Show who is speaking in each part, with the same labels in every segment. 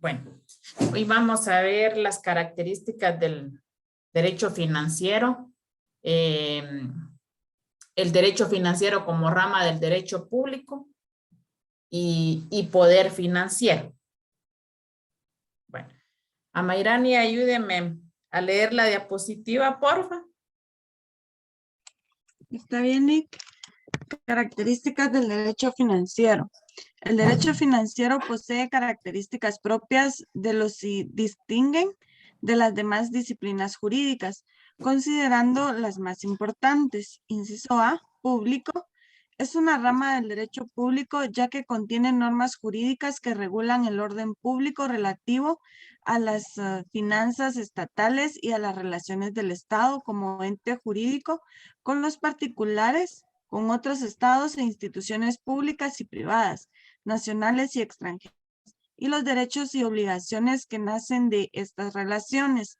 Speaker 1: Bueno, hoy vamos a ver las características del derecho financiero. El derecho financiero como rama del derecho público y poder financiero. Bueno, Amairani, ayúdeme a leer la diapositiva, porfa.
Speaker 2: Está bien, Nick. Características del derecho financiero. El derecho financiero posee características propias de los que distinguen de las demás disciplinas jurídicas, considerando las más importantes. Inciso A, público. Es una rama del derecho público ya que contiene normas jurídicas que regulan el orden público relativo a las finanzas estatales y a las relaciones del Estado como ente jurídico con los particulares, con otros estados e instituciones públicas y privadas, nacionales y extranjeras, y los derechos y obligaciones que nacen de estas relaciones.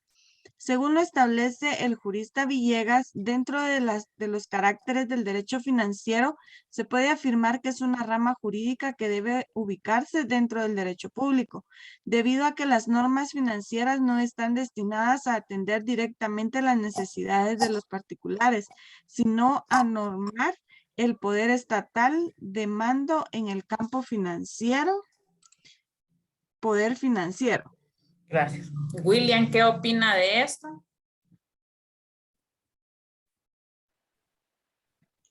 Speaker 2: Según lo establece el jurista Villegas, dentro de los caracteres del derecho financiero, se puede afirmar que es una rama jurídica que debe ubicarse dentro del derecho público, debido a que las normas financieras no están destinadas a atender directamente las necesidades de los particulares, sino a normar el poder estatal de mando en el campo financiero, poder financiero.
Speaker 1: Gracias. William, ¿qué opina de esto?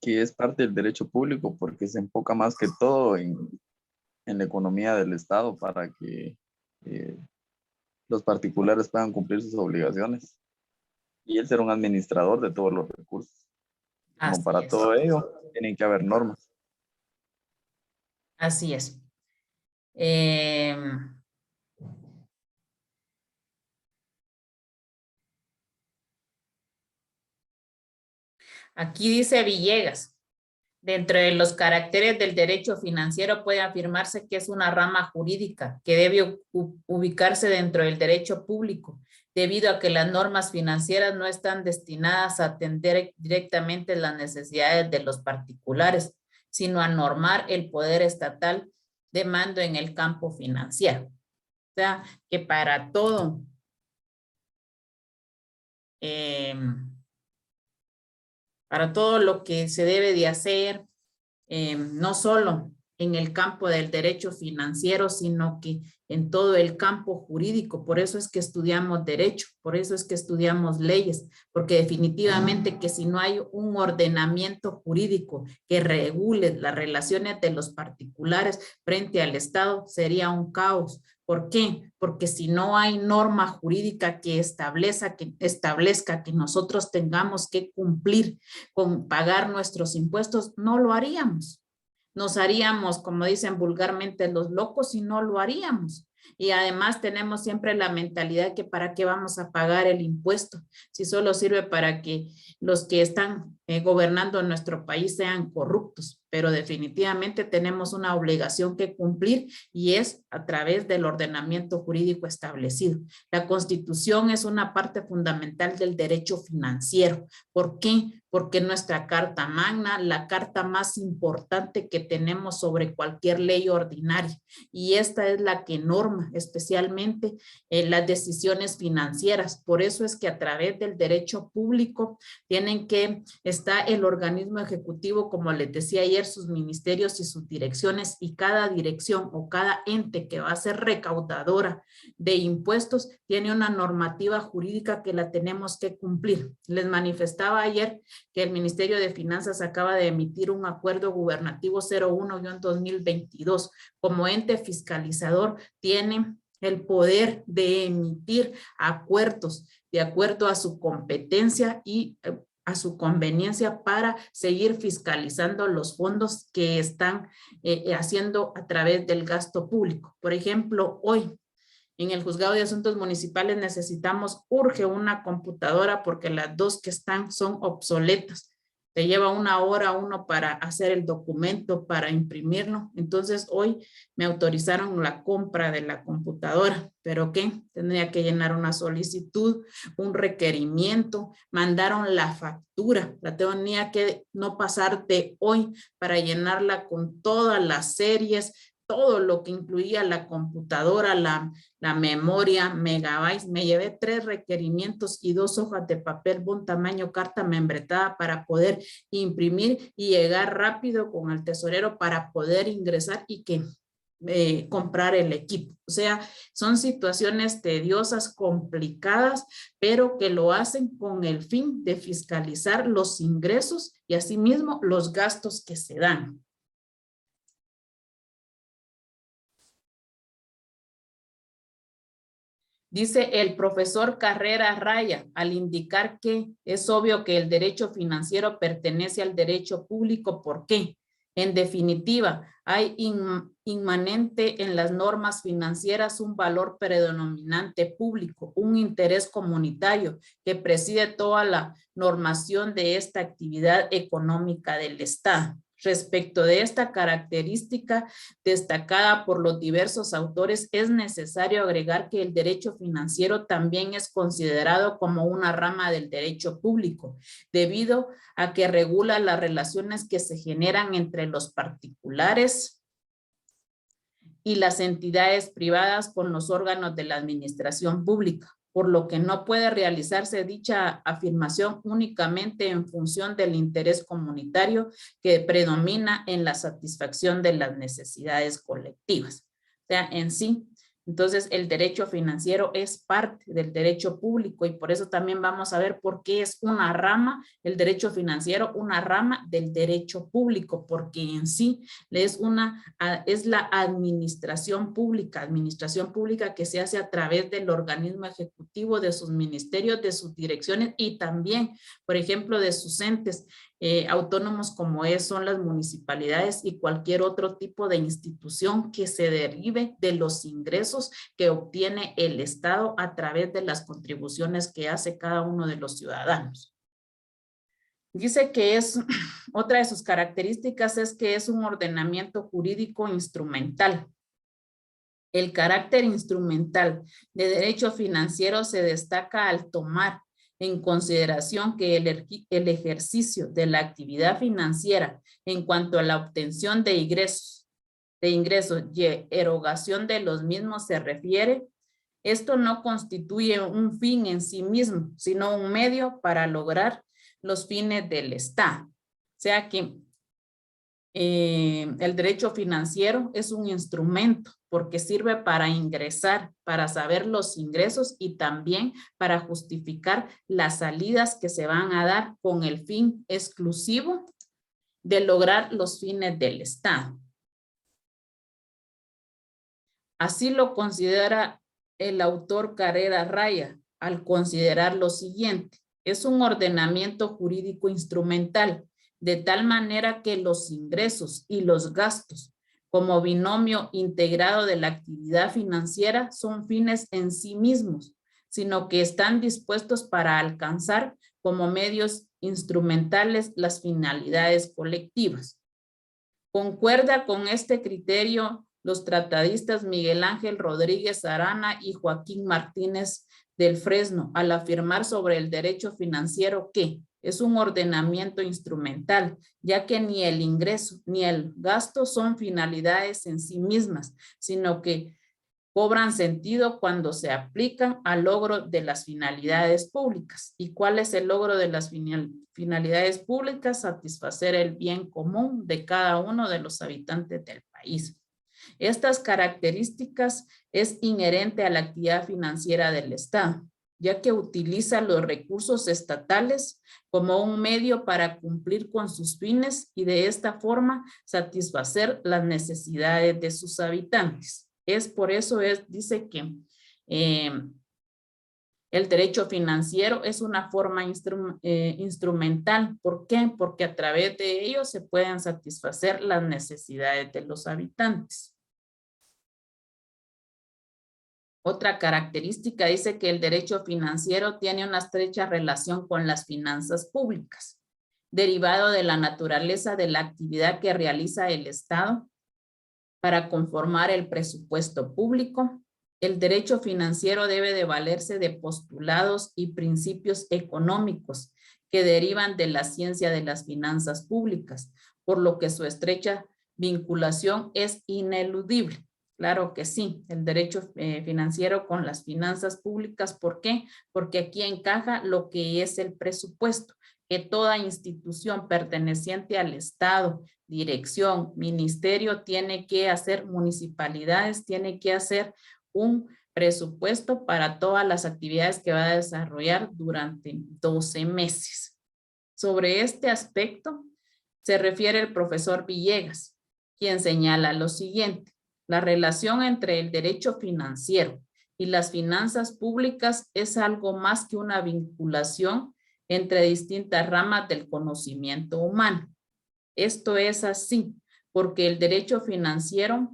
Speaker 3: Que es parte del derecho público porque se enfoca más que todo en la economía del Estado para que los particulares puedan cumplir sus obligaciones. Y él será un administrador de todos los recursos. Como
Speaker 1: Así
Speaker 3: para
Speaker 1: es.
Speaker 3: todo ello, tienen que haber normas.
Speaker 1: Así es. Aquí dice Villegas, dentro de los caracteres del derecho financiero puede afirmarse que es una rama jurídica que debe ubicarse dentro del derecho público, debido a que las normas financieras no están destinadas a atender directamente las necesidades de los particulares, sino a normar el poder estatal de mando en el campo financiero. O sea, que para todo lo que se debe de hacer, no solo en el campo del derecho financiero, sino que en todo el campo jurídico. Por eso es que estudiamos derecho, por eso es que estudiamos leyes, porque definitivamente que si no hay un ordenamiento jurídico que regule las relaciones de los particulares frente al Estado, sería un caos. ¿Por qué? Porque si no hay norma jurídica que establezca que nosotros tengamos que cumplir con pagar nuestros impuestos, no lo haríamos. Nos haríamos, como dicen vulgarmente, los locos y no lo haríamos. Y además tenemos siempre la mentalidad que para qué vamos a pagar el impuesto, si solo sirve para que los que están gobernando nuestro país sean corruptos. Pero definitivamente tenemos una obligación que cumplir y es a través del ordenamiento jurídico establecido. La Constitución es una parte fundamental del derecho financiero. ¿Por qué? Porque nuestra Carta Magna, la carta más importante que tenemos sobre cualquier ley ordinaria, y esta es la que norma especialmente las decisiones financieras. Por eso es que a través del derecho público está el organismo ejecutivo, como les decía ayer, sus ministerios y sus direcciones, y cada dirección o cada ente que va a ser recaudadora de impuestos tiene una normativa jurídica que la tenemos que cumplir. Les manifestaba ayer que el Ministerio de Finanzas acaba de emitir un acuerdo gubernativo 01-2022. Como ente fiscalizador tiene el poder de emitir acuerdos de acuerdo a su competencia y a su conveniencia para seguir fiscalizando los fondos que están haciendo a través del gasto público. Por ejemplo, hoy en el Juzgado de Asuntos Municipales urge una computadora porque las dos que están son obsoletas. Te lleva 1 hora uno para hacer el documento, para imprimirlo. Entonces hoy me autorizaron la compra de la computadora, pero ¿qué? Tendría que llenar una solicitud, un requerimiento, mandaron la factura, la tenía que no pasar de hoy para llenarla con todas las series, todo lo que incluía la computadora, la memoria, megabytes. Me llevé 3 requerimientos y 2 hojas de papel bond tamaño carta membretada para poder imprimir y llegar rápido con el tesorero para poder ingresar y que comprar el equipo. O sea, son situaciones tediosas, complicadas, pero que lo hacen con el fin de fiscalizar los ingresos y asimismo los gastos que se dan. Dice el profesor Carrera Raya, al indicar que es obvio que el derecho financiero pertenece al derecho público. ¿Por qué? En definitiva, hay inmanente en las normas financieras un valor predominante público, un interés comunitario que preside toda la normación de esta actividad económica del Estado. Respecto de esta característica destacada por los diversos autores, es necesario agregar que el derecho financiero también es considerado como una rama del derecho público, debido a que regula las relaciones que se generan entre los particulares y las entidades privadas con los órganos de la administración pública, por lo que no puede realizarse dicha afirmación únicamente en función del interés comunitario que predomina en la satisfacción de las necesidades colectivas. O sea, en sí, entonces el derecho financiero es parte del derecho público y por eso también vamos a ver por qué es una rama, el derecho financiero, una rama del derecho público, porque en sí es la administración pública que se hace a través del organismo ejecutivo, de sus ministerios, de sus direcciones y también, por ejemplo, de sus entes autónomos como son las municipalidades y cualquier otro tipo de institución que se derive de los ingresos que obtiene el Estado a través de las contribuciones que hace cada uno de los ciudadanos. Dice que otra de sus características es que es un ordenamiento jurídico instrumental. El carácter instrumental de derecho financiero se destaca al tomar en consideración que el ejercicio de la actividad financiera en cuanto a la obtención de ingresos y erogación de los mismos se refiere, esto no constituye un fin en sí mismo, sino un medio para lograr los fines del Estado. O sea que el derecho financiero es un instrumento porque sirve para ingresar, para saber los ingresos y también para justificar las salidas que se van a dar con el fin exclusivo de lograr los fines del Estado. Así lo considera el autor Carrera Raya al considerar lo siguiente: es un ordenamiento jurídico instrumental, de tal manera que los ingresos y los gastos como binomio integrado de la actividad financiera son fines en sí mismos, sino que están dispuestos para alcanzar como medios instrumentales las finalidades colectivas. Concuerda con este criterio los tratadistas Miguel Ángel Rodríguez Arana y Joaquín Martínez del Fresno al afirmar sobre el derecho financiero que es un ordenamiento instrumental, ya que ni el ingreso ni el gasto son finalidades en sí mismas, sino que cobran sentido cuando se aplican al logro de las finalidades públicas. ¿Y cuál es el logro de las finalidades públicas? Satisfacer el bien común de cada uno de los habitantes del país. Estas características es inherente a la actividad financiera del Estado, ya que utiliza los recursos estatales como un medio para cumplir con sus fines y de esta forma satisfacer las necesidades de sus habitantes. Por eso dice que el derecho financiero es una forma instrumental. ¿Por qué? Porque a través de ello se pueden satisfacer las necesidades de los habitantes. Otra característica dice que el derecho financiero tiene una estrecha relación con las finanzas públicas, derivado de la naturaleza de la actividad que realiza el Estado para conformar el presupuesto público. El derecho financiero debe de valerse de postulados y principios económicos que derivan de la ciencia de las finanzas públicas, por lo que su estrecha vinculación es ineludible. Claro que sí, el derecho financiero con las finanzas públicas. ¿Por qué? Porque aquí encaja lo que es el presupuesto, que toda institución perteneciente al Estado, dirección, ministerio, tiene que hacer, municipalidades, tiene que hacer un presupuesto para todas las actividades que va a desarrollar durante 12 meses. Sobre este aspecto se refiere el profesor Villegas, quien señala lo siguiente: la relación entre el derecho financiero y las finanzas públicas es algo más que una vinculación entre distintas ramas del conocimiento humano. Esto es así porque el derecho financiero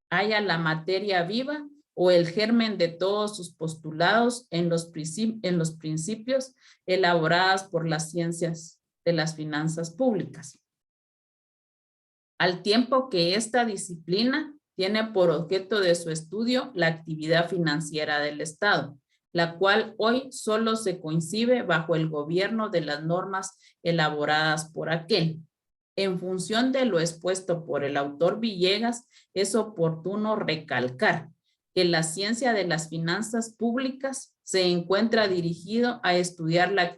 Speaker 1: halla la materia viva o el germen de todos sus postulados en los principios elaborados por las ciencias de las finanzas públicas. Al tiempo que esta disciplina tiene por objeto de su estudio la actividad financiera del Estado, la cual hoy solo se concibe bajo el gobierno de las normas elaboradas por aquel. En función de lo expuesto por el autor Villegas, es oportuno recalcar que la ciencia de las finanzas públicas se encuentra dirigido a estudiar la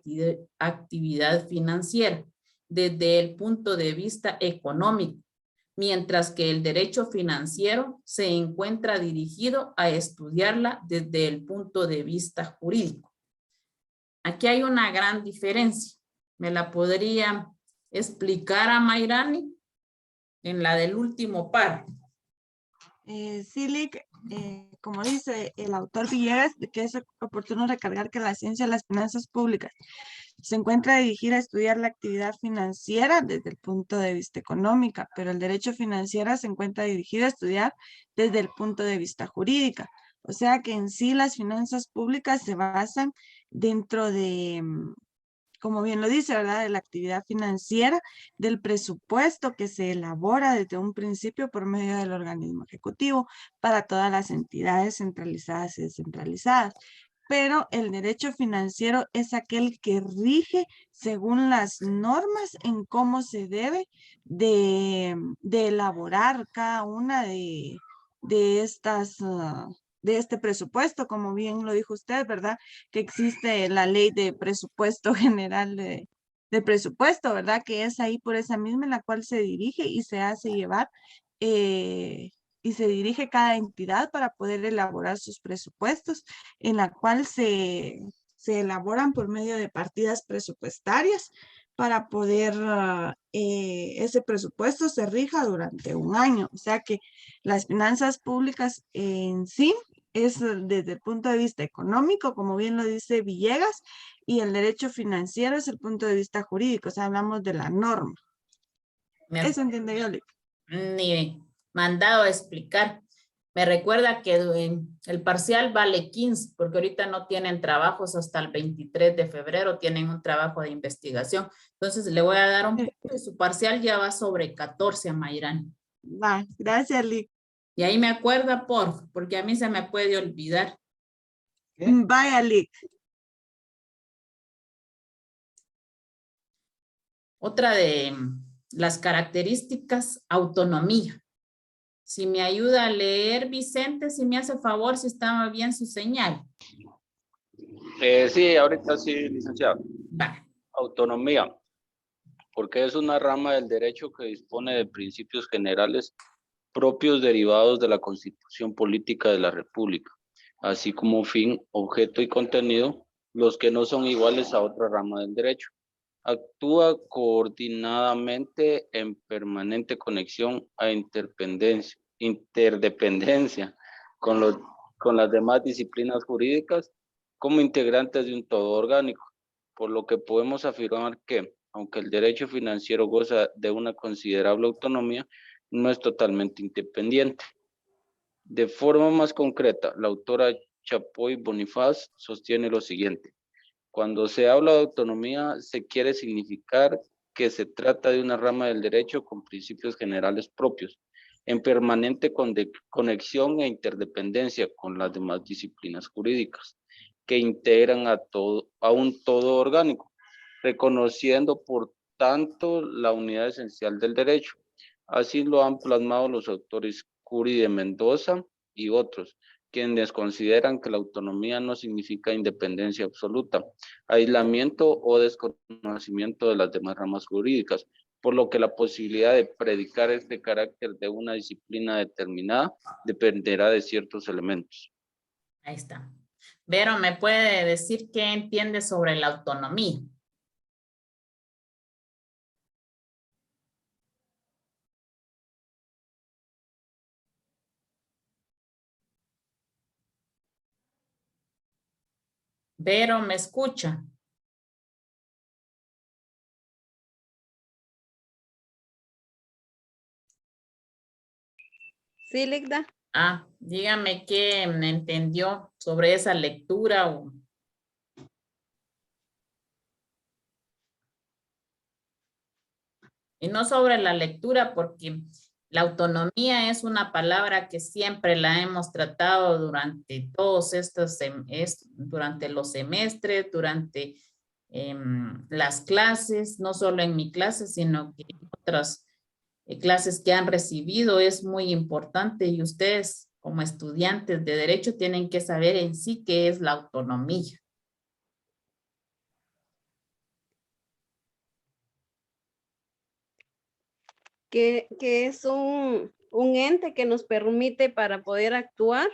Speaker 1: actividad financiera desde el punto de vista económico, mientras que el derecho financiero se encuentra dirigido a estudiarla desde el punto de vista jurídico. Aquí hay una gran diferencia. ¿Me la podría explicar a Mayrani en la del último párrafo?
Speaker 2: Sí, Lick, como dice el autor Villegas, que es oportuno recargar que la ciencia de las finanzas públicas se encuentra dirigida a estudiar la actividad financiera desde el punto de vista económico, pero el derecho financiero se encuentra dirigido a estudiar desde el punto de vista jurídico. O sea que en sí las finanzas públicas se basan dentro de, como bien lo dice, ¿verdad?, de la actividad financiera, del presupuesto que se elabora desde un principio por medio del organismo ejecutivo para todas las entidades centralizadas y descentralizadas. Pero el derecho financiero es aquel que rige según las normas en cómo se debe de elaborar cada una de estas, de este presupuesto, como bien lo dijo usted, ¿verdad? Que existe la ley de presupuesto general de presupuesto, ¿verdad? Que es ahí por esa misma en la cual se dirige y se hace llevar y se dirige cada entidad para poder elaborar sus presupuestos, en la cual se elaboran por medio de partidas presupuestarias para poder ese presupuesto se rija durante un año. O sea que las finanzas públicas en sí es desde el punto de vista económico, como bien lo dice Villegas, y el derecho financiero es el punto de vista jurídico, o sea, hablamos de la norma. Eso entiende yo, Lick.
Speaker 1: Ni mandado a explicar. Me recuerda que el parcial vale 15, porque ahorita no tienen trabajos hasta el 23 de febrero, tienen un trabajo de investigación. Entonces le voy a dar un punto y su parcial ya va sobre 14 a Mayrani.
Speaker 2: Va, gracias, Lick.
Speaker 1: Y ahí me acuerda, porque a mí se me puede olvidar.
Speaker 2: Vaya, Lick.
Speaker 1: Otra de las características, autonomía. Si me ayuda a leer, Vicente, si me hace favor, si está bien su señal.
Speaker 4: Sí, ahorita sí, licenciado.
Speaker 1: Va.
Speaker 4: Autonomía, porque es una rama del derecho que dispone de principios generales propios derivados de la Constitución Política de la República, así como fin, objeto y contenido, los que no son iguales a otra rama del derecho. Actúa coordinadamente en permanente conexión a interdependencia con las demás disciplinas jurídicas como integrantes de un todo orgánico, por lo que podemos afirmar que, aunque el derecho financiero goza de una considerable autonomía, no es totalmente independiente. De forma más concreta, la autora Chapoy Bonifaz sostiene lo siguiente: cuando se habla de autonomía, se quiere significar que se trata de una rama del derecho con principios generales propios, en permanente conexión e interdependencia con las demás disciplinas jurídicas, que integran a un todo orgánico, reconociendo por tanto la unidad esencial del derecho, Así lo han plasmado los autores Curi de Mendoza y otros, quienes consideran que la autonomía no significa independencia absoluta, aislamiento o desconocimiento de las demás ramas jurídicas, por lo que la posibilidad de predicar este carácter de una disciplina determinada dependerá de ciertos elementos.
Speaker 1: Ahí está. Vero, ¿me puede decir qué entiende sobre la autonomía? Vero, ¿me escucha?
Speaker 5: Sí, Ligda.
Speaker 1: Ah, dígame qué entendió sobre esa lectura. Y no sobre la lectura, porque la autonomía es una palabra que siempre la hemos tratado durante todos estos, durante los semestres, durante las clases, no solo en mi clase, sino que en otras clases que han recibido. Es muy importante y ustedes como estudiantes de derecho tienen que saber en sí qué es la autonomía.
Speaker 5: Que es un ente que nos permite para poder actuar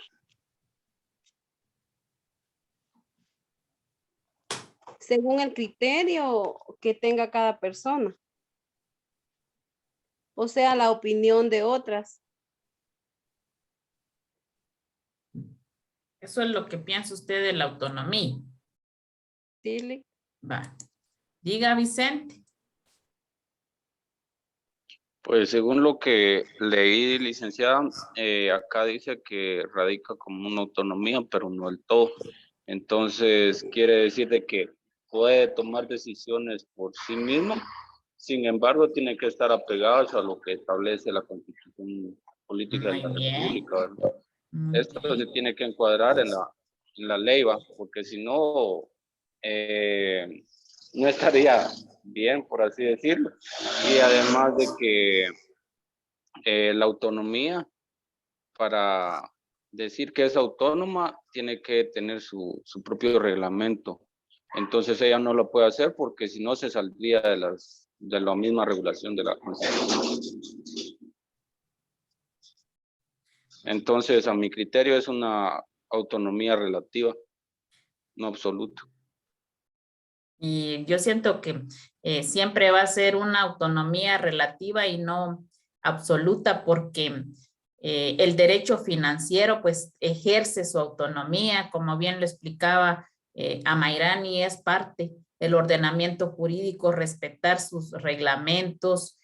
Speaker 5: según el criterio que tenga cada persona. O sea, la opinión de otras.
Speaker 1: Eso es lo que piensa usted de la autonomía.
Speaker 5: Sí,
Speaker 1: Va. Diga, Vicente.
Speaker 4: Pues según lo que leí, licenciada, acá dice que radica como una autonomía, pero no del todo. Entonces, quiere decir de que puede tomar decisiones por sí mismo, sin embargo, tiene que estar apegados a lo que establece la Constitución Política de
Speaker 1: Muy
Speaker 4: la
Speaker 1: bien.
Speaker 4: República, ¿verdad?
Speaker 1: Muy
Speaker 4: Esto se
Speaker 1: bien.
Speaker 4: tiene que encuadrar en la ley, ¿va? Porque si no, no estaría bien, por así decirlo. Y además de que la autonomía, para decir que es autónoma, tiene que tener su propio reglamento. Entonces ella no lo puede hacer porque si no se saldría de la misma regulación de la Constitución. Entonces, a mi criterio, es una autonomía relativa, no absoluta.
Speaker 1: Y yo siento que siempre va a ser una autonomía relativa y no absoluta, porque el derecho financiero pues ejerce su autonomía, como bien lo explicaba Amairani, es parte del ordenamiento jurídico, respetar sus reglamentos,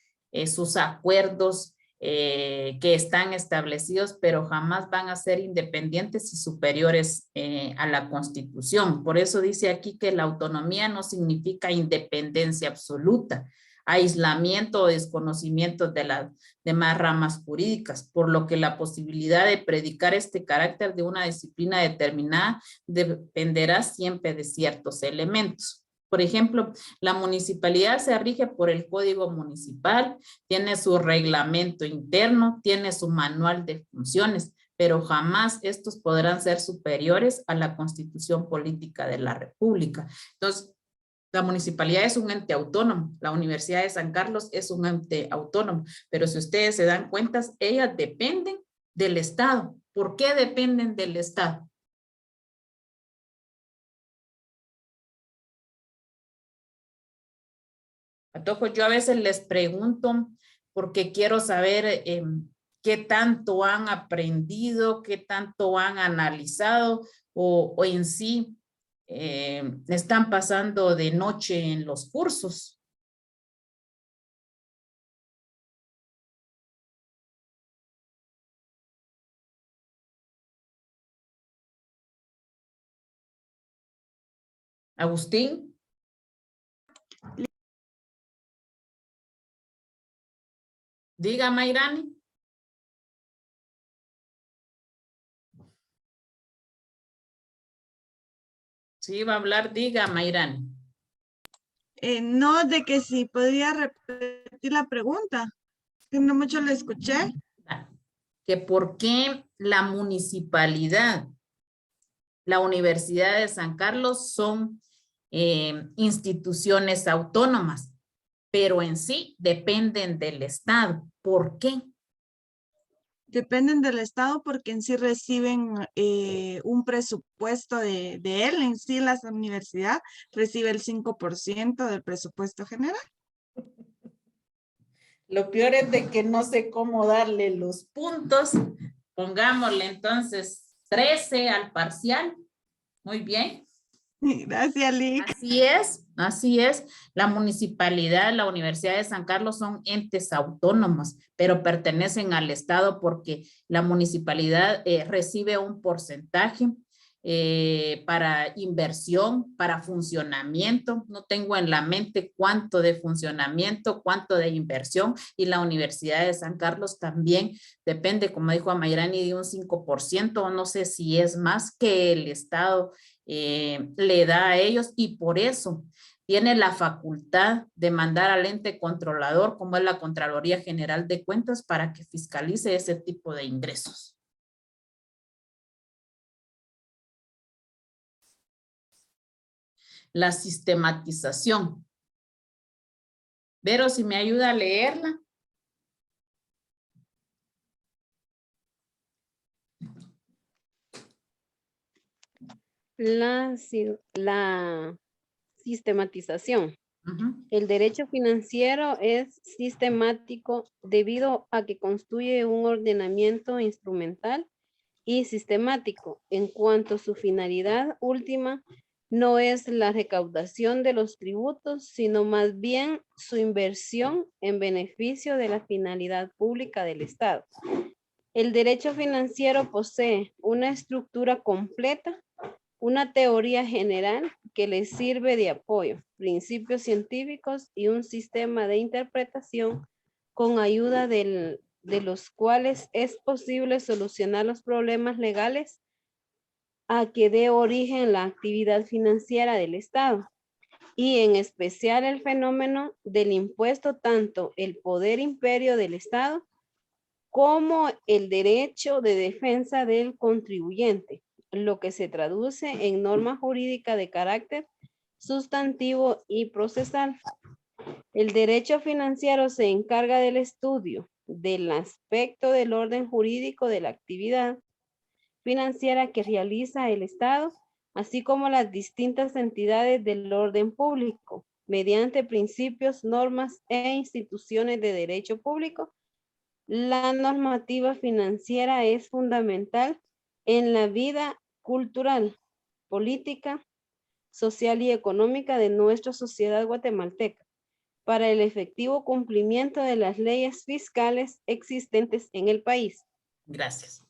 Speaker 1: sus acuerdos que están establecidos, pero jamás van a ser independientes y superiores a la Constitución. Por eso dice aquí que la autonomía no significa independencia absoluta, aislamiento o desconocimiento de las demás ramas jurídicas, por lo que la posibilidad de predicar este carácter de una disciplina determinada dependerá siempre de ciertos elementos. Por ejemplo, la municipalidad se rige por el Código Municipal, tiene su reglamento interno, tiene su manual de funciones, pero jamás estos podrán ser superiores a la Constitución Política de la República. Entonces, la municipalidad es un ente autónomo, la Universidad de San Carlos es un ente autónomo, pero si ustedes se dan cuenta, ellas dependen del Estado. ¿Por qué dependen del Estado? Entonces, yo a veces les pregunto porque quiero saber qué tanto han aprendido, qué tanto han analizado o en sí están pasando de noche en los cursos. Agustín. Diga, Mayrani. Sí, va a hablar, diga, Mayrani.
Speaker 2: No, de que si podría repetir la pregunta. Que no mucho le escuché.
Speaker 1: Que por qué la municipalidad, la Universidad de San Carlos son instituciones autónomas, pero en sí dependen del Estado. ¿Por qué?
Speaker 2: Dependen del Estado porque en sí reciben un presupuesto de él. En sí, la universidad recibe el 5% del presupuesto general.
Speaker 1: Lo peor es de que no sé cómo darle los puntos. Pongámosle entonces 13 al parcial. Muy bien.
Speaker 2: Gracias, Lick.
Speaker 1: Así es, así es. La municipalidad, la Universidad de San Carlos son entes autónomos, pero pertenecen al Estado porque la municipalidad recibe un porcentaje para inversión, para funcionamiento. No tengo en la mente cuánto de funcionamiento, cuánto de inversión, y la Universidad de San Carlos también depende, como dijo Amairani, de un 5%, o no sé si es más que el Estado le da a ellos, y por eso tiene la facultad de mandar al ente controlador, como es la Contraloría General de Cuentas, para que fiscalice ese tipo de ingresos. La sistematización. Vero, si me ayuda a leerla.
Speaker 5: La sistematización. El derecho financiero es sistemático debido a que construye un ordenamiento instrumental y sistemático en cuanto a su finalidad última no es la recaudación de los tributos, sino más bien su inversión en beneficio de la finalidad pública del Estado. El derecho financiero posee una estructura completa, una teoría general que le sirve de apoyo, principios científicos y un sistema de interpretación con ayuda de los cuales es posible solucionar los problemas legales a que dé origen la actividad financiera del Estado, y en especial el fenómeno del impuesto, tanto el poder imperio del Estado como el derecho de defensa del contribuyente, lo que se traduce en norma jurídica de carácter sustantivo y procesal. El derecho financiero se encarga del estudio del aspecto del orden jurídico de la actividad financiera que realiza el Estado, así como las distintas entidades del orden público, mediante principios, normas e instituciones de derecho público. La normativa financiera es fundamental en la vida cultural, política, social y económica de nuestra sociedad guatemalteca para el efectivo cumplimiento de las leyes fiscales existentes en el país.
Speaker 1: Gracias.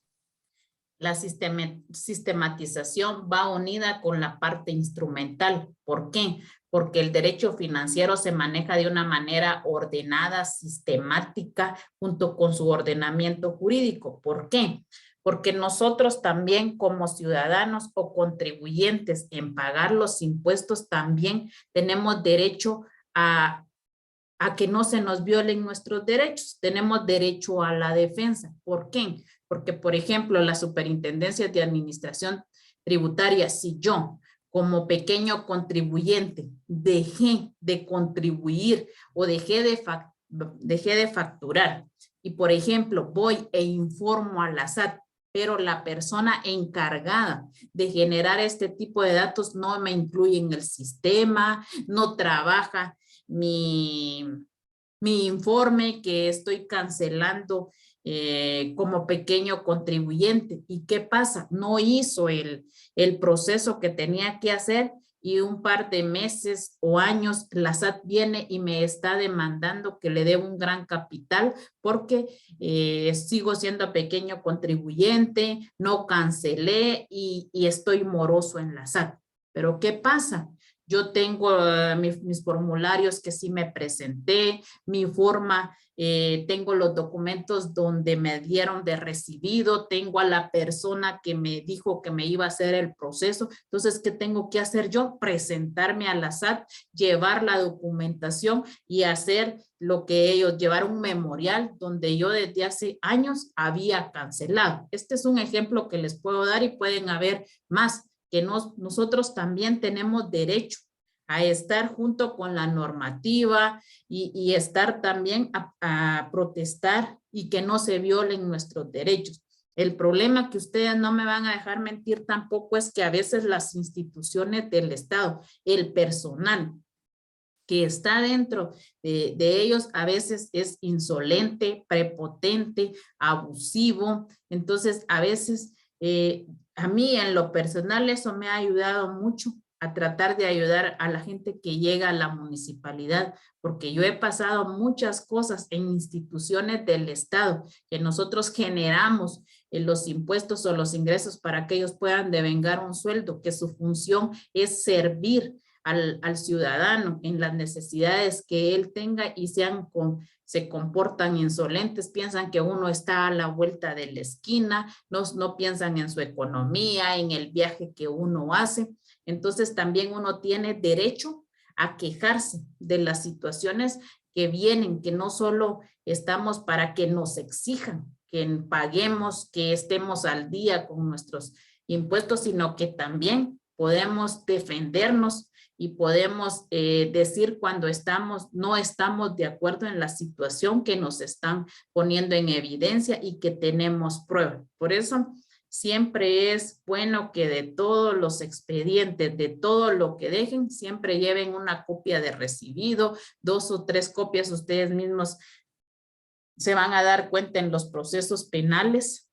Speaker 1: La sistematización va unida con la parte instrumental. ¿Por qué? Porque el derecho financiero se maneja de una manera ordenada, sistemática, junto con su ordenamiento jurídico. ¿Por qué? Porque nosotros también como ciudadanos o contribuyentes en pagar los impuestos también tenemos derecho a que no se nos violen nuestros derechos. Tenemos derecho a la defensa. ¿Por qué? Porque, por ejemplo, la Superintendencia de Administración Tributaria, si yo como pequeño contribuyente dejé de contribuir o dejé de facturar y, por ejemplo, voy e informo a la SAT, pero la persona encargada de generar este tipo de datos no me incluye en el sistema, no trabaja mi informe que estoy cancelando como pequeño contribuyente. ¿Y qué pasa? No hizo el proceso que tenía que hacer, y un par de meses o años la SAT viene y me está demandando que le dé un gran capital porque sigo siendo pequeño contribuyente, no cancelé y estoy moroso en la SAT. Pero ¿qué pasa? Yo tengo mis formularios que sí me presenté, mi forma, tengo los documentos donde me dieron de recibido, tengo a la persona que me dijo que me iba a hacer el proceso. Entonces, ¿qué tengo que hacer yo? Presentarme a la SAT, llevar la documentación y hacer lo que ellos, llevar un memorial donde yo desde hace años había cancelado. Este es un ejemplo que les puedo dar y pueden haber más, que nosotros también tenemos derecho a estar junto con la normativa y estar también a protestar y que no se violen nuestros derechos. El problema que ustedes no me van a dejar mentir tampoco es que a veces las instituciones del Estado, el personal que está dentro de ellos a veces es insolente, prepotente, abusivo. Entonces, a veces a mí en lo personal eso me ha ayudado mucho a tratar de ayudar a la gente que llega a la municipalidad, porque yo he pasado muchas cosas en instituciones del Estado que nosotros generamos en los impuestos o los ingresos para que ellos puedan devengar un sueldo, que su función es servir al ciudadano en las necesidades que él tenga y se comportan insolentes, piensan que uno está a la vuelta de la esquina, no piensan en su economía, en el viaje que uno hace. Entonces también uno tiene derecho a quejarse de las situaciones que vienen, que no solo estamos para que nos exijan, que paguemos, que estemos al día con nuestros impuestos, sino que también podemos defendernos y podemos decir cuando no estamos de acuerdo en la situación que nos están poniendo en evidencia y que tenemos prueba. Por eso siempre es bueno que de todos los expedientes, de todo lo que dejen, siempre lleven una copia de recibido, 2 o 3 copias. Ustedes mismos se van a dar cuenta en los procesos penales.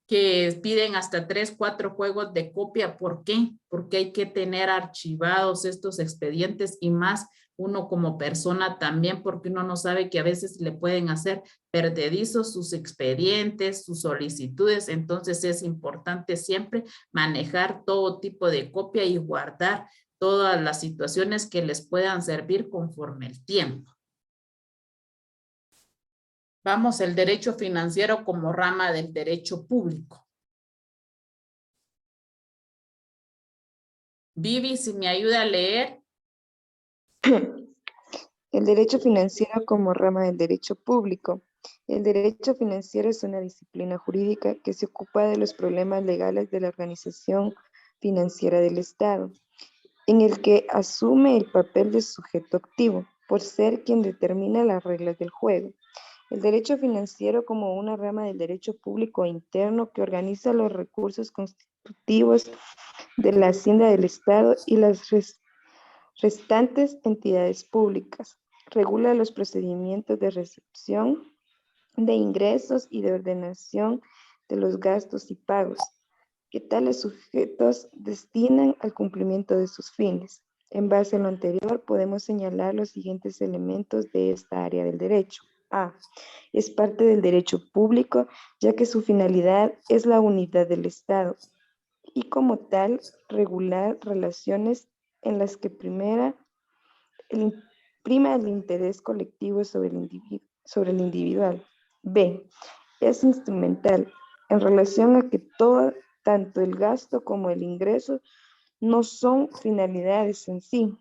Speaker 1: Que piden hasta 3, 4 juegos de copia. ¿Por qué? Porque hay que tener archivados estos expedientes y más uno como persona también, porque uno no sabe que a veces le pueden hacer perdedizos sus expedientes, sus solicitudes. Entonces es importante siempre manejar todo tipo de copia y guardar todas las situaciones que les puedan servir conforme el tiempo. Vamos, el derecho financiero como rama del derecho público. Vivi, si me ayuda a leer.
Speaker 6: El derecho financiero como rama del derecho público. El derecho financiero es una disciplina jurídica que se ocupa de los problemas legales de la organización financiera del Estado, en el que asume el papel de sujeto activo, por ser quien determina las reglas del juego. El derecho financiero como una rama del derecho público interno que organiza los recursos constitutivos de la Hacienda del Estado y las restantes entidades públicas. Regula los procedimientos de recepción de ingresos y de ordenación de los gastos y pagos que tales sujetos destinan al cumplimiento de sus fines. En base a lo anterior, podemos señalar los siguientes elementos de esta área del derecho. A. Es parte del derecho público, ya que su finalidad es la unidad del Estado y como tal regular relaciones en las que prima el interés colectivo sobre el individual. B. Es instrumental en relación a que tanto el gasto como el ingreso no son finalidades en sí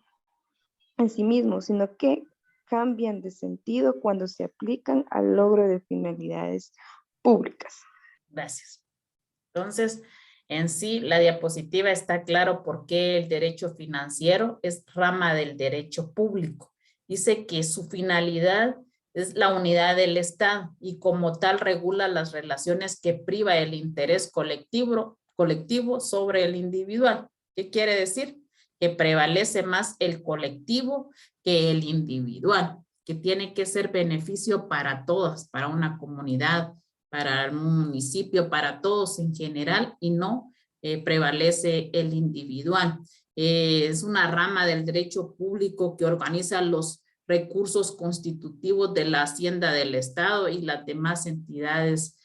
Speaker 6: mismos, sino que cambian de sentido cuando se aplican al logro de finalidades públicas.
Speaker 1: Gracias. Entonces, en sí, la diapositiva está claro por qué el derecho financiero es rama del derecho público. Dice que su finalidad es la unidad del Estado y como tal regula las relaciones que priva el interés colectivo sobre el individual. ¿Qué quiere decir? Que prevalece más el colectivo que el individual, que tiene que ser beneficio para todas, para una comunidad, para un municipio, para todos en general y no prevalece el individual. Es una rama del derecho público que organiza los recursos constitutivos de la Hacienda del Estado y las demás entidades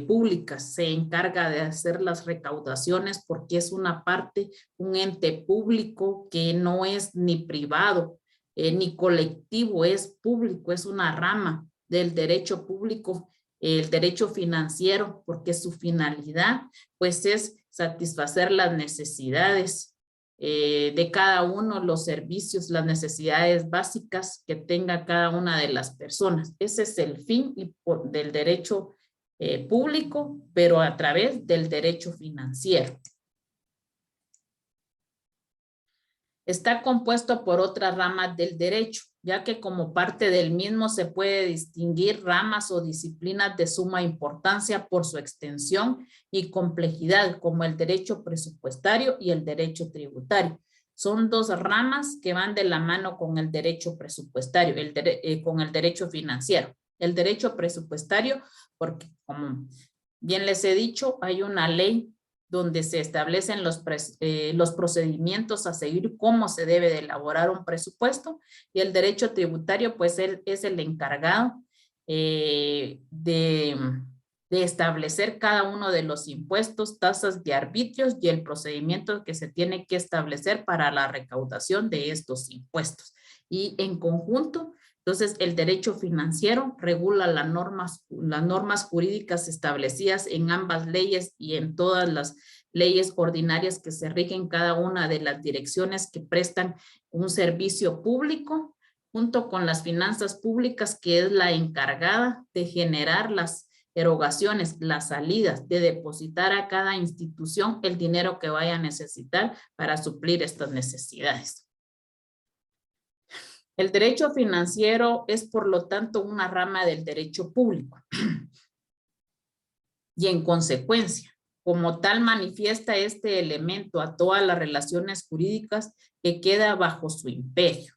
Speaker 1: públicas, se encarga de hacer las recaudaciones porque es una parte, un ente público que no es ni privado ni colectivo, es público, es una rama del derecho público, el derecho financiero, porque su finalidad pues es satisfacer las necesidades de cada uno, los servicios, las necesidades básicas que tenga cada una de las personas. Ese es el fin del derecho público, pero a través del derecho financiero. Está compuesto por otras ramas del derecho, ya que como parte del mismo se puede distinguir ramas o disciplinas de suma importancia por su extensión y complejidad, como el derecho presupuestario y el derecho tributario. Son dos ramas que van de la mano con el derecho presupuestario, con el derecho financiero. El derecho presupuestario, porque como bien les he dicho, hay una ley donde se establecen los procedimientos a seguir, cómo se debe de elaborar un presupuesto, y el derecho tributario pues él es el encargado de establecer cada uno de los impuestos, tasas de arbitrios y el procedimiento que se tiene que establecer para la recaudación de estos impuestos. Y en conjunto, entonces, el derecho financiero regula las normas jurídicas establecidas en ambas leyes y en todas las leyes ordinarias que se rigen cada una de las direcciones que prestan un servicio público, junto con las finanzas públicas, que es la encargada de generar las erogaciones, las salidas, de depositar a cada institución el dinero que vaya a necesitar para suplir estas necesidades. El derecho financiero es, por lo tanto, una rama del derecho público. Y en consecuencia, como tal, manifiesta este elemento a todas las relaciones jurídicas que queda bajo su imperio.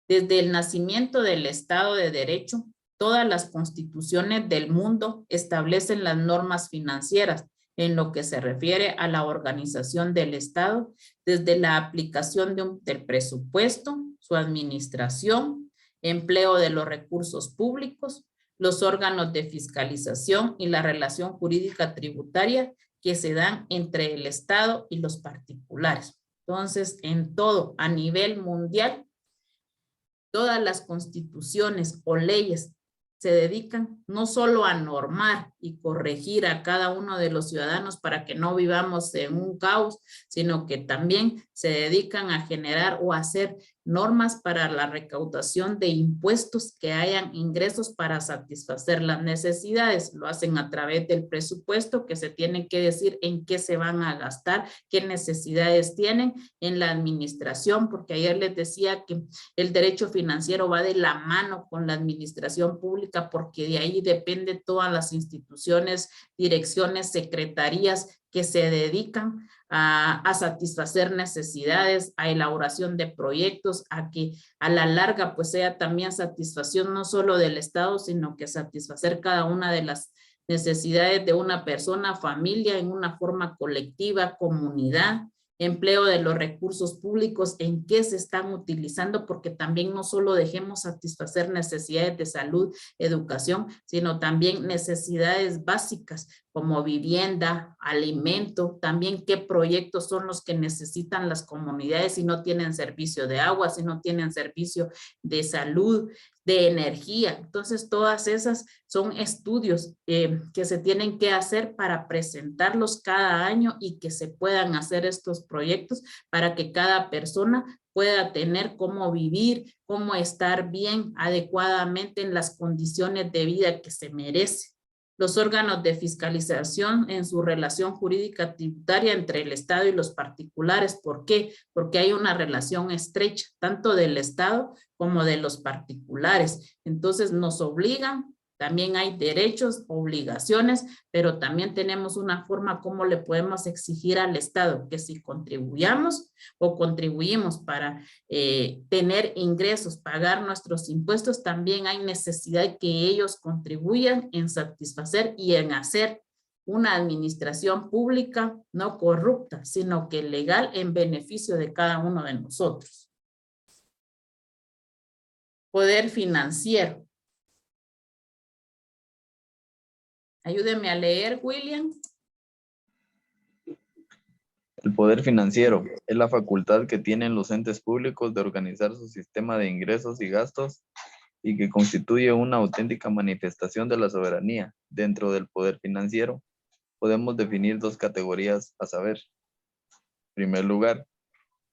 Speaker 1: Desde el nacimiento del Estado de Derecho, todas las constituciones del mundo establecen las normas financieras en lo que se refiere a la organización del Estado, desde la aplicación del presupuesto, su administración, empleo de los recursos públicos, los órganos de fiscalización y la relación jurídica tributaria que se dan entre el Estado y los particulares. Entonces, en todo, a nivel mundial, todas las constituciones o leyes se dedican no solo a normar y corregir a cada uno de los ciudadanos para que no vivamos en un caos, sino que también se dedican a generar o hacer normas para la recaudación de impuestos, que hayan ingresos para satisfacer las necesidades. Lo hacen a través del presupuesto, que se tiene que decir en qué se van a gastar, qué necesidades tienen en la administración, porque ayer les decía que el derecho financiero va de la mano con la administración pública, porque de ahí depende todas las instituciones, direcciones, secretarías que se dedican a satisfacer necesidades, a elaboración de proyectos, a que a la larga pues sea también satisfacción no solo del Estado, sino que satisfacer cada una de las necesidades de una persona, familia, en una forma colectiva, comunidad, empleo de los recursos públicos, en qué se están utilizando, porque también no solo dejemos satisfacer necesidades de salud, educación, sino también necesidades básicas como vivienda, alimento, también qué proyectos son los que necesitan las comunidades si no tienen servicio de agua, si no tienen servicio de salud, de energía. Entonces, todas esas son estudios que se tienen que hacer para presentarlos cada año y que se puedan hacer estos proyectos para que cada persona pueda tener cómo vivir, cómo estar bien, adecuadamente en las condiciones de vida que se merece. Los órganos de fiscalización en su relación jurídica tributaria entre el Estado y los particulares. ¿Por qué? Porque hay una relación estrecha, tanto del Estado como de los particulares. Entonces nos obligan, también hay derechos, obligaciones, pero también tenemos una forma como le podemos exigir al Estado que si contribuyamos o contribuimos para tener ingresos, pagar nuestros impuestos, también hay necesidad que ellos contribuyan en satisfacer y en hacer una administración pública no corrupta, sino que legal en beneficio de cada uno de nosotros. Poder financiero. Ayúdeme a leer, William.
Speaker 3: El poder financiero es la facultad que tienen los entes públicos de organizar su sistema de ingresos y gastos y que constituye una auténtica manifestación de la soberanía. Dentro del poder financiero podemos definir dos categorías a saber. En primer lugar,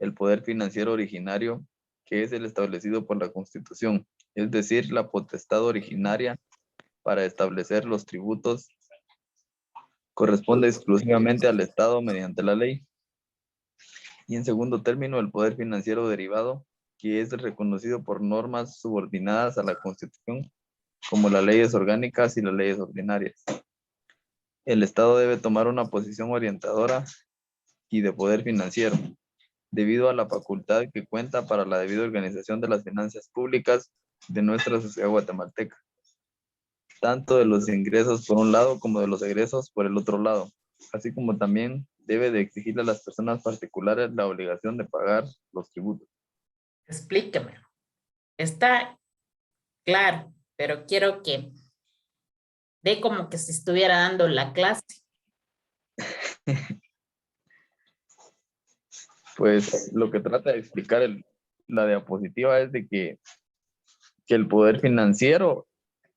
Speaker 3: el poder financiero originario, que es el establecido por la Constitución, es decir, la potestad originaria para establecer los tributos corresponde exclusivamente al Estado mediante la ley. Y en segundo término, el poder financiero derivado, que es reconocido por normas subordinadas a la Constitución, como las leyes orgánicas y las leyes ordinarias. El Estado debe tomar una posición orientadora y de poder financiero, debido a la facultad que cuenta para la debida organización de las finanzas públicas de nuestra sociedad guatemalteca, tanto de los ingresos por un lado como de los egresos por el otro lado, así como también debe de exigirle a las personas particulares la obligación de pagar los tributos.
Speaker 1: Explíqueme. Está claro, pero quiero que dé como que se estuviera dando la clase.
Speaker 3: Pues lo que trata de explicar la diapositiva es de que el poder financiero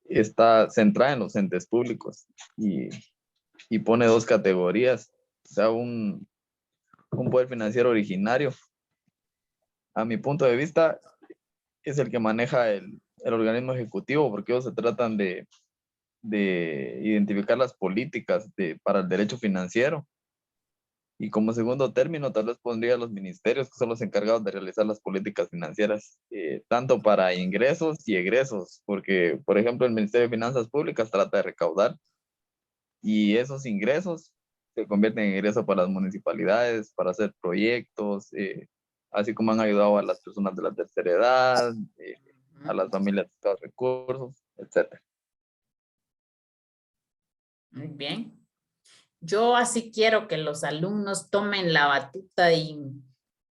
Speaker 3: está centrado en los entes públicos y pone dos categorías. O sea, un poder financiero originario, a mi punto de vista, es el que maneja el organismo ejecutivo, porque ellos se tratan de identificar las políticas para el derecho financiero. Y como segundo término, tal vez pondría los ministerios, que son los encargados de realizar las políticas financieras, tanto para ingresos y egresos, porque, por ejemplo, el Ministerio de Finanzas Públicas trata de recaudar y esos ingresos se convierten en ingresos para las municipalidades, para hacer proyectos, así como han ayudado a las personas de la tercera edad, a las familias de escasos recursos, etc.
Speaker 1: Muy bien. Yo así quiero que los alumnos tomen la batuta y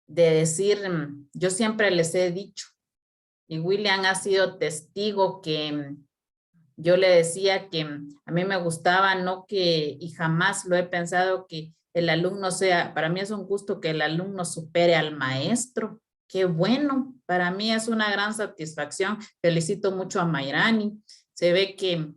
Speaker 1: de decir, yo siempre les he dicho, y William ha sido testigo que yo le decía que a mí me gustaba, no que, y jamás lo he pensado, que el alumno sea, para mí es un gusto que el alumno supere al maestro. Qué bueno, para mí es una gran satisfacción. Felicito mucho a Mayrani. Se ve que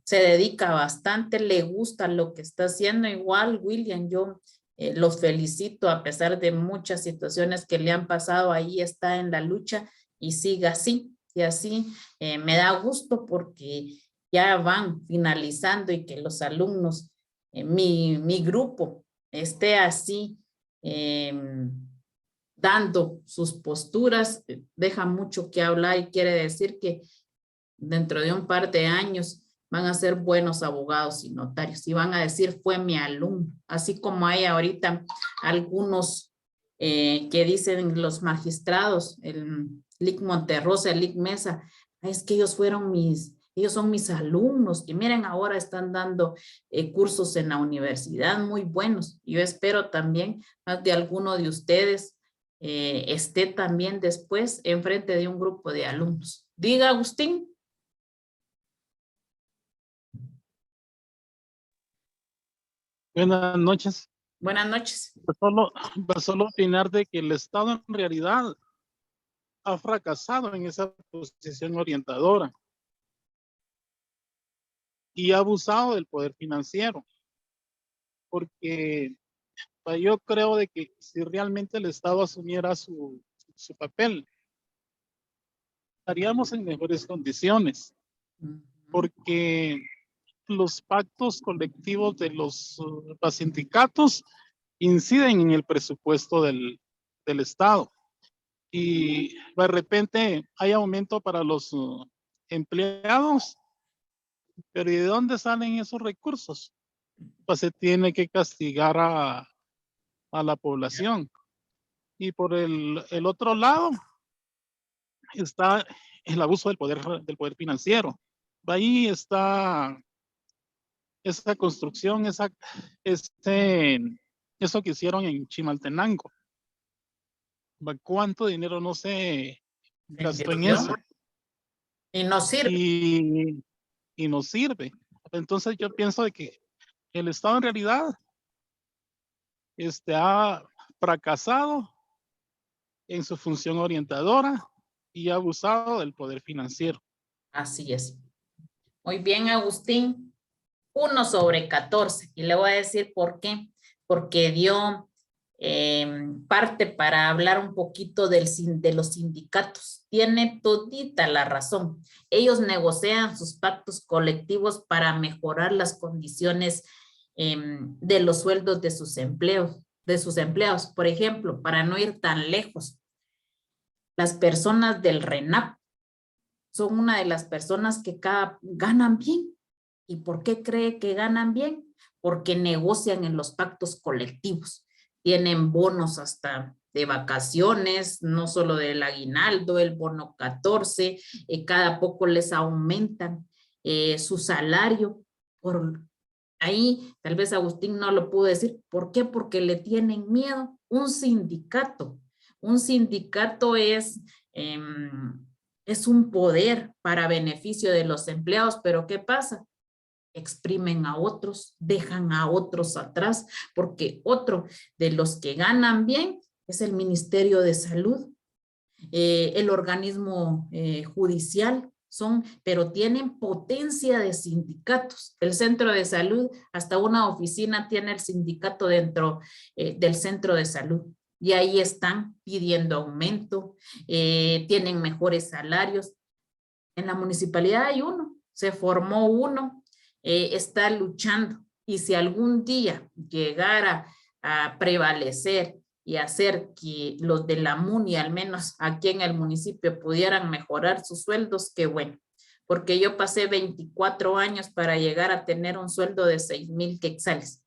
Speaker 1: se dedica bastante, le gusta lo que está haciendo. Igual, William, yo los felicito a pesar de muchas situaciones que le han pasado. Ahí está en la lucha y siga así. Y así me da gusto porque ya van finalizando y que los alumnos, mi grupo, esté así dando sus posturas, deja mucho que hablar y quiere decir que dentro de un par de años van a ser buenos abogados y notarios y van a decir fue mi alumno, así como hay ahorita algunos que dicen los magistrados, el Lic Monterrosa, el Lic Mesa, es que ellos son mis alumnos y miren ahora están dando cursos en la universidad muy buenos. Yo espero también más de alguno de ustedes esté también después enfrente de un grupo de alumnos. Diga, Agustín.
Speaker 7: Buenas noches.
Speaker 1: Buenas noches.
Speaker 7: Solo opinar de que el Estado en realidad ha fracasado en esa posición orientadora y ha abusado del poder financiero, porque yo creo de que si realmente el Estado asumiera su papel, estaríamos en mejores condiciones, porque los pactos colectivos de los sindicatos inciden en el presupuesto del Estado y de repente hay aumento para los empleados, pero ¿y de dónde salen esos recursos? Pues se tiene que castigar a la población. Y por el otro lado está el abuso del poder financiero. Ahí está esa construcción, eso que hicieron en Chimaltenango. ¿Cuánto dinero no se gastó en eso?
Speaker 1: Y no sirve.
Speaker 7: Y no sirve. Entonces yo pienso de que el Estado en realidad ha fracasado en su función orientadora y ha abusado del poder financiero.
Speaker 1: Así es. Muy bien, Agustín. 1/14. Y le voy a decir por qué. Porque dio parte para hablar un poquito de los sindicatos. Tiene todita la razón. Ellos negocian sus pactos colectivos para mejorar las condiciones de los sueldos de sus empleados. Por ejemplo, para no ir tan lejos, las personas del RENAP son una de las personas que ganan bien. ¿Y por qué cree que ganan bien? Porque negocian en los pactos colectivos. Tienen bonos hasta de vacaciones, no solo del aguinaldo, el bono 14, cada poco les aumentan su salario. Por ahí, tal vez Agustín no lo pudo decir. ¿Por qué? Porque le tienen miedo. Un sindicato es un poder para beneficio de los empleados, pero ¿qué pasa? Exprimen a otros, dejan a otros atrás, porque otro de los que ganan bien es el Ministerio de Salud, el organismo judicial, pero tienen potencia de sindicatos. El centro de salud, hasta una oficina tiene el sindicato dentro del centro de salud. Y ahí están pidiendo aumento, tienen mejores salarios. En la municipalidad hay uno, se formó uno, está luchando, y si algún día llegara a prevalecer y hacer que los de la MUNI, al menos aquí en el municipio, pudieran mejorar sus sueldos, qué bueno, porque yo pasé 24 años para llegar a tener un sueldo de 6,000 quetzales,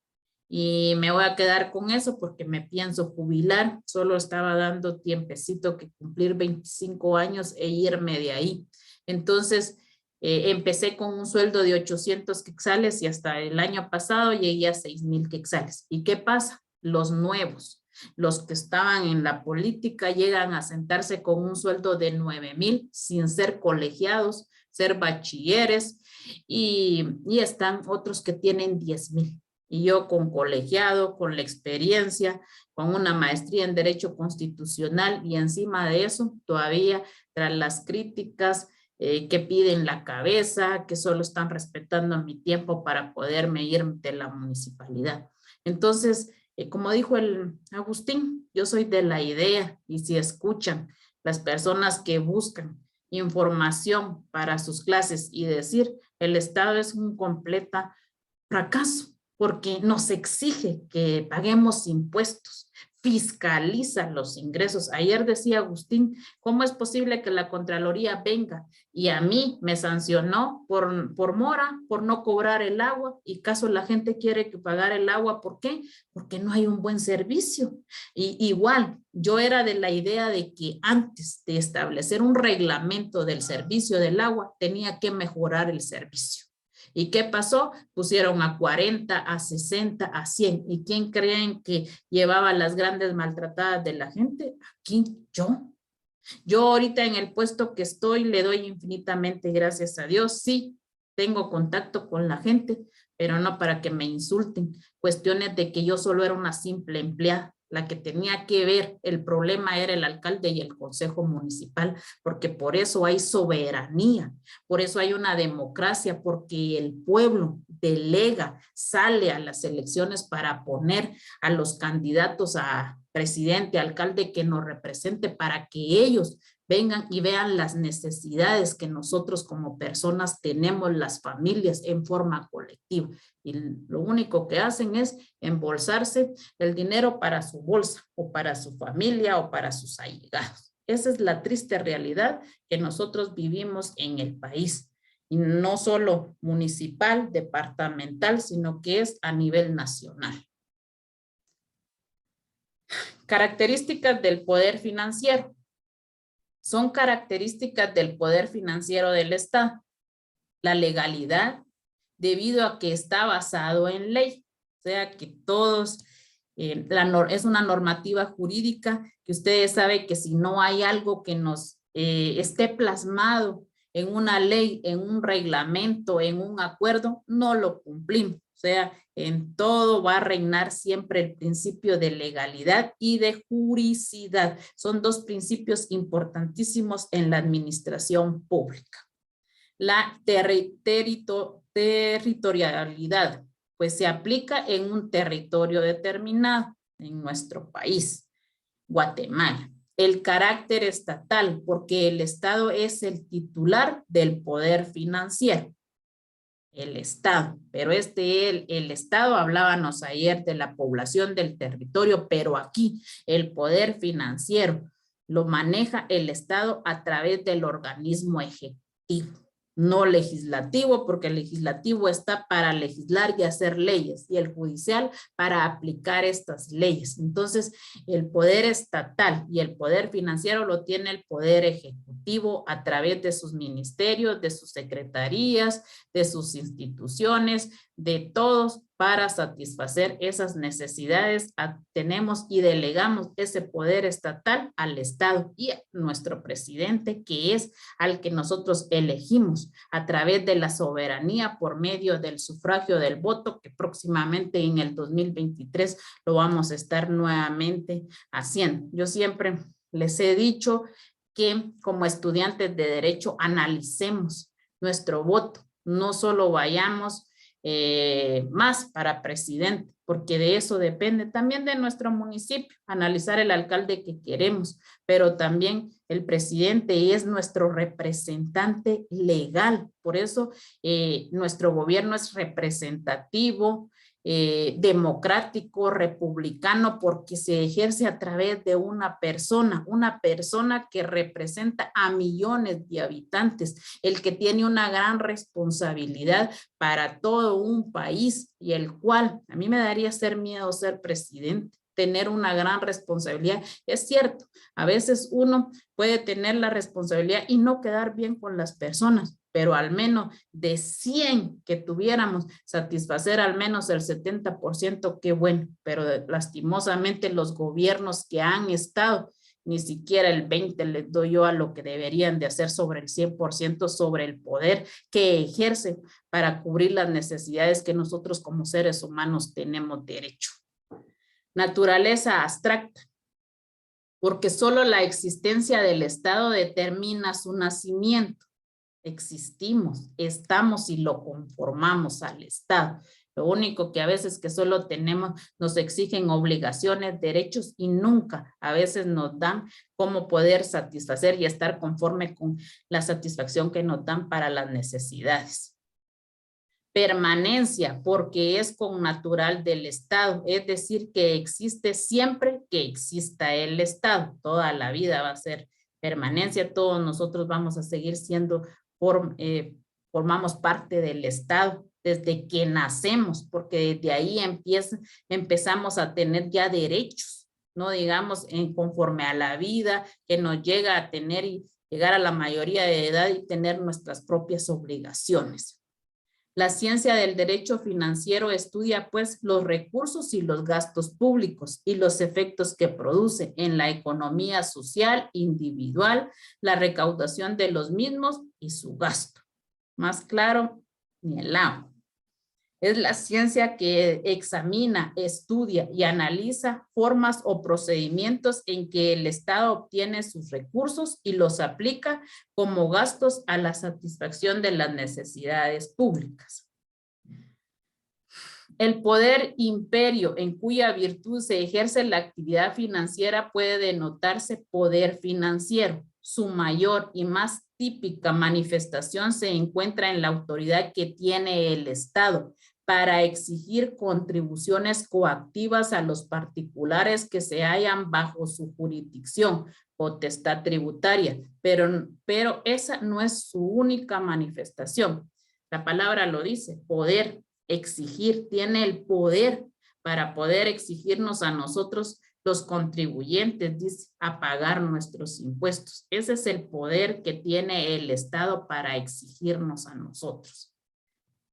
Speaker 1: y me voy a quedar con eso porque me pienso jubilar. Solo estaba dando tiempecito que cumplir 25 años e irme de ahí. Entonces, empecé con un sueldo de 800 quetzales y hasta el año pasado llegué a 6,000 quetzales. ¿Y qué pasa? Los nuevos, los que estaban en la política, llegan a sentarse con un sueldo de 9,000 sin ser colegiados, ser bachilleres, y están otros que tienen 10,000. Y yo con colegiado, con la experiencia, con una maestría en Derecho Constitucional, y encima de eso, todavía tras las críticas que piden la cabeza, que solo están respetando mi tiempo para poderme ir de la municipalidad. Entonces, como dijo el Agustín, yo soy de la idea, y si escuchan las personas que buscan información para sus clases y decir, el Estado es un completo fracaso, porque nos exige que paguemos impuestos, fiscaliza los ingresos. Ayer decía Agustín, ¿cómo es posible que la Contraloría venga y a mí me sancionó por mora, por no cobrar el agua, y caso la gente quiere que pagar el agua? ¿Por qué? Porque no hay un buen servicio. Y igual, yo era de la idea de que antes de establecer un reglamento del servicio del agua, tenía que mejorar el servicio. ¿Y qué pasó? Pusieron a 40, a 60, a 100. ¿Y quién creen que llevaba las grandes maltratadas de la gente? Aquí, yo. Yo ahorita en el puesto que estoy le doy infinitamente gracias a Dios. Sí, tengo contacto con la gente, pero no para que me insulten. Cuestiones de que yo solo era una simple empleada. La que tenía que ver el problema era el alcalde y el consejo municipal, porque por eso hay soberanía, por eso hay una democracia, porque el pueblo delega, sale a las elecciones para poner a los candidatos a presidente, alcalde, que nos represente, para que ellos vengan y vean las necesidades que nosotros como personas tenemos, las familias, en forma colectiva. Y lo único que hacen es embolsarse el dinero para su bolsa, o para su familia, o para sus allegados. Esa es la triste realidad que nosotros vivimos en el país. Y no solo municipal, departamental, sino que es a nivel nacional. Características del poder financiero. Son características del poder financiero del Estado. La legalidad, debido a que está basado en ley. O sea que todos, es una normativa jurídica que ustedes saben que si no hay algo que nos esté plasmado en una ley, en un reglamento, en un acuerdo, no lo cumplimos. O sea, en todo va a reinar siempre el principio de legalidad y de juridicidad. Son dos principios importantísimos en la administración pública. La territorialidad, pues se aplica en un territorio determinado en nuestro país, Guatemala. El carácter estatal, porque el Estado es el titular del poder financiero. El Estado, pero el Estado, hablábamos ayer de la población del territorio, pero aquí el poder financiero lo maneja el Estado a través del organismo ejecutivo, no legislativo, porque el legislativo está para legislar y hacer leyes, y el judicial para aplicar estas leyes. Entonces, el poder estatal y el poder financiero lo tiene el poder ejecutivo a través de sus ministerios, de sus secretarías, de sus instituciones, de todos, para satisfacer esas necesidades. Tenemos y delegamos ese poder estatal al Estado y a nuestro presidente, que es al que nosotros elegimos a través de la soberanía por medio del sufragio del voto, que próximamente en el 2023 lo vamos a estar nuevamente haciendo. Yo siempre les he dicho que como estudiantes de derecho analicemos nuestro voto, no solo vayamos más para presidente, porque de eso depende también de nuestro municipio, analizar el alcalde que queremos, pero también el presidente es nuestro representante legal. Por eso nuestro gobierno es representativo, democrático, republicano, porque se ejerce a través de una persona que representa a millones de habitantes, el que tiene una gran responsabilidad para todo un país, y el cual a mí me daría miedo ser presidente, tener una gran responsabilidad. Es cierto, a veces uno puede tener la responsabilidad y no quedar bien con las personas, pero al menos de 100 que tuviéramos, satisfacer al menos el 70%, qué bueno, pero lastimosamente los gobiernos que han estado, ni siquiera el 20 les doy yo a lo que deberían de hacer sobre el 100%, sobre el poder que ejercen para cubrir las necesidades que nosotros como seres humanos tenemos derecho. Naturaleza abstracta, porque solo la existencia del Estado determina su nacimiento. Existimos, estamos y lo conformamos al Estado. Lo único que a veces que solo tenemos, nos exigen obligaciones, derechos, y nunca a veces nos dan cómo poder satisfacer y estar conforme con la satisfacción que nos dan para las necesidades. Permanencia, porque es connatural del Estado, es decir, que existe siempre que exista el Estado. Toda la vida va a ser permanencia, todos nosotros vamos a seguir siendo, formamos parte del Estado desde que nacemos, porque desde ahí empezamos a tener ya derechos, no digamos conforme a la vida que nos llega a tener y llegar a la mayoría de edad y tener nuestras propias obligaciones. La ciencia del derecho financiero estudia pues los recursos y los gastos públicos y los efectos que produce en la economía social, individual, la recaudación de los mismos y su gasto. Más claro, ni el agua. Es la ciencia que examina, estudia y analiza formas o procedimientos en que el Estado obtiene sus recursos y los aplica como gastos a la satisfacción de las necesidades públicas. El poder imperio en cuya virtud se ejerce la actividad financiera puede denotarse poder financiero. Su mayor y más típica manifestación se encuentra en la autoridad que tiene el Estado para exigir contribuciones coactivas a los particulares que se hallan bajo su jurisdicción, potestad tributaria, pero esa no es su única manifestación. La palabra lo dice, poder exigir, tiene el poder para poder exigirnos a nosotros los contribuyentes, dice, a pagar nuestros impuestos. Ese es el poder que tiene el Estado para exigirnos a nosotros.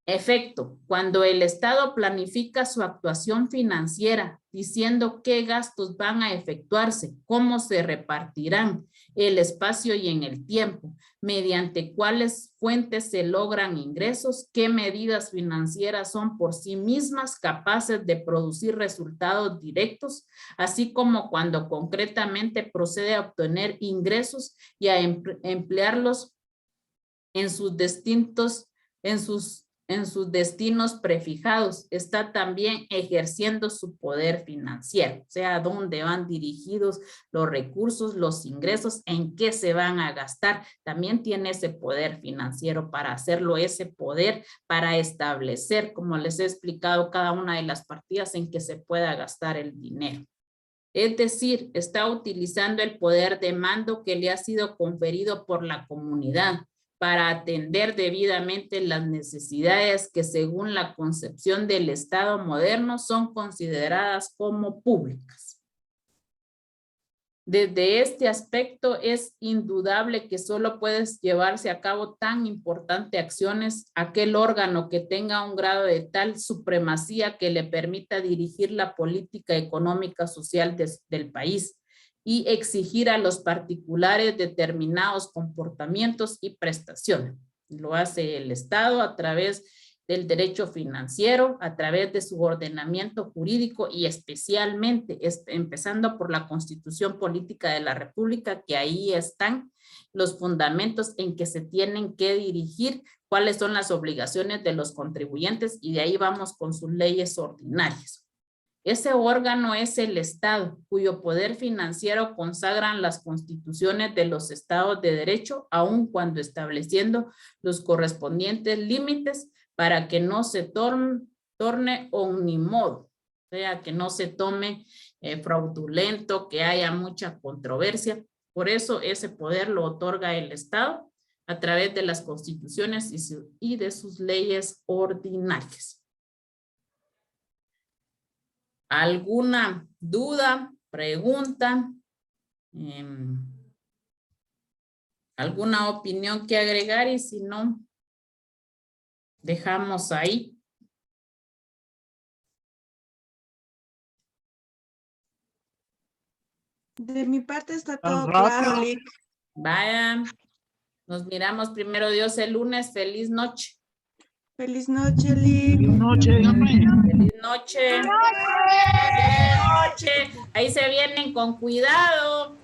Speaker 1: Efecto, cuando el Estado planifica su actuación financiera, diciendo qué gastos van a efectuarse, cómo se repartirán, el espacio y en el tiempo, mediante cuáles fuentes se logran ingresos, qué medidas financieras son por sí mismas capaces de producir resultados directos, así como cuando concretamente procede a obtener ingresos y a emplearlos en sus destinos prefijados, está también ejerciendo su poder financiero, o sea, dónde van dirigidos los recursos, los ingresos, en qué se van a gastar. También tiene ese poder financiero para hacerlo, ese poder para establecer, como les he explicado, cada una de las partidas en que se pueda gastar el dinero. Es decir, está utilizando el poder de mando que le ha sido conferido por la comunidad para atender debidamente las necesidades que según la concepción del Estado moderno son consideradas como públicas. Desde este aspecto es indudable que solo puede llevarse a cabo tan importantes acciones aquel órgano que tenga un grado de tal supremacía que le permita dirigir la política económica social del país y exigir a los particulares determinados comportamientos y prestaciones. Lo hace el Estado a través del derecho financiero, a través de su ordenamiento jurídico y especialmente, empezando por la Constitución Política de la República, que ahí están los fundamentos en que se tienen que dirigir, cuáles son las obligaciones de los contribuyentes y de ahí vamos con sus leyes ordinarias. Ese órgano es el Estado, cuyo poder financiero consagran las constituciones de los estados de derecho, aun cuando estableciendo los correspondientes límites para que no se torne omnimodo, o sea, que no se tome fraudulento, que haya mucha controversia. Por eso ese poder lo otorga el Estado a través de las constituciones y de sus leyes ordinarias. ¿Alguna duda, pregunta, alguna opinión que agregar? Y si no, dejamos ahí.
Speaker 2: De mi parte está todo
Speaker 7: rápido.
Speaker 2: claro, Lick.
Speaker 1: Vaya, nos miramos primero Dios el lunes. Feliz noche.
Speaker 2: Feliz noche, Lick.
Speaker 7: Buenas noches, dígame.
Speaker 1: Feliz noche. Feliz noche. Ahí se vienen con cuidado.